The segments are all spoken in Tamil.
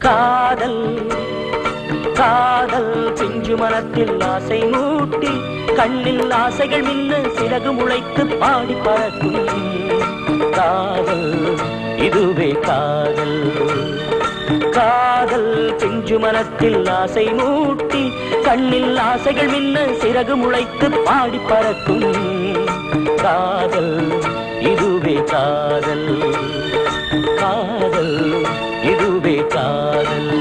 காதல் காதல் பிஞ்சு மனத்தில் ஆசை மூட்டி கண்ணில் ஆசைகள் மின்ன சிறகு முளைத்து பாடி பறக்கும் காதல் இதுவே காதல் காதல் பிஞ்சு மனத்தில் ஆசை மூட்டி கண்ணில் ஆசைகள் மின்ன சிறகு முளைத்து பாடி பறக்கும் காதல் இதுவே காதல் காதல் இதுவே காதல்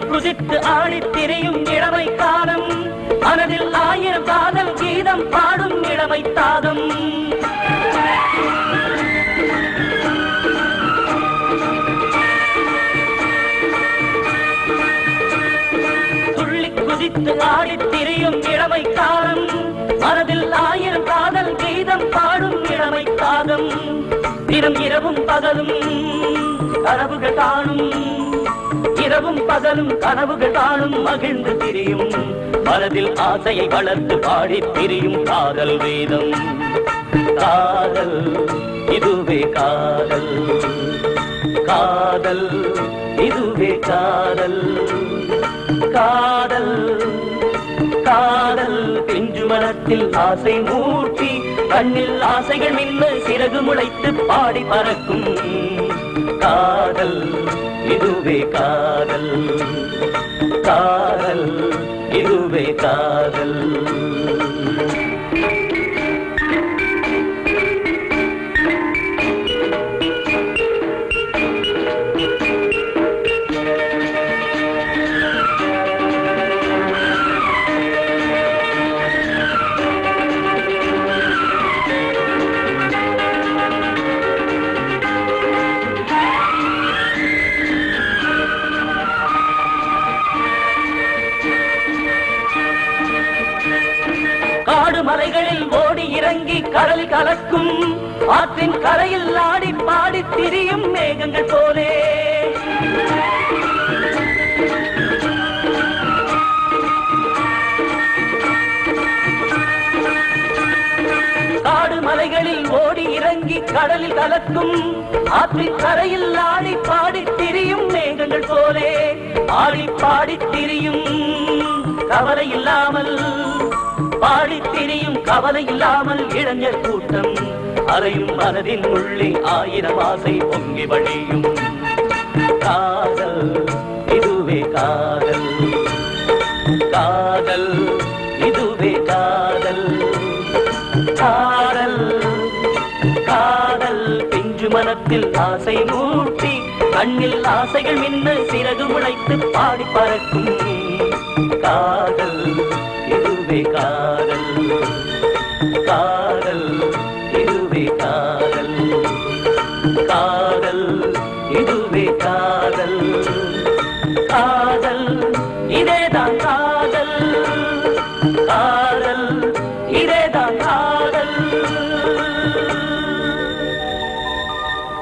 குதித்து ஆடித் திரியும் இளமை காலம் மனதில் ஆயிரம் காதல் கீதம் பாடும் இளமை தாகம் துள்ளி குதித்து ஆடித் திரியும் இளமை காலம் மனதில் ஆயிரம் காதல் கீதம் பாடும் இளமை தாகம் தினம் இரவும் பகலும் கனவுகள் காணும் இரவும் பகலும் கனவுகள் காணும் மகிழ்ந்து திரியும் மனதில் ஆசையை வளர்த்து பாடி திரியும் காதல் வேதம் காதல் இதுவே காதல் காதல் இதுவே காதல் காதல் காதல் பிஞ்சு மனத்தில் ஆசை மூட்டி கண்ணில் ஆசைகள் மின்ன சிறகு முளைத்து பாடி பறக்கும் காதல் இதுவே காதல் காதல் இதுவே காதல் மலைகளில் ஓடி இறங்கி கடல் கலக்கும் ஆற்றின் கரையில் ஆடி பாடி திரியும் மேகங்கள் போலே காடு மலைகளில் ஓடி இறங்கி கடலில் கலக்கும் ஆற்றின் கரையில் ஆடி பாடி திரியும் மேகங்கள் போலே ஆடி பாடி திரியும் கவலை இல்லாமல் பாடித் திரியும் கவலை இல்லாமல் இளைஞர் கூட்டம் அறையும் மனதின் உள்ளே ஆயிரம் ஆசை பொங்கி வழியும் காதல் இதுவே காதல் காதல் இதுவே காதல் காதல் காதல் பிஞ்சு மனத்தில் ஆசை மூட்டி கண்ணில் ஆசைகள் மின்ன சிறகு முளைத்து பாடி பறக்கும் காதல் இதுவே காதல் காதல் இதுவே காதல் காதல் இதுவே காதல் காதல் இதேதான் காதல்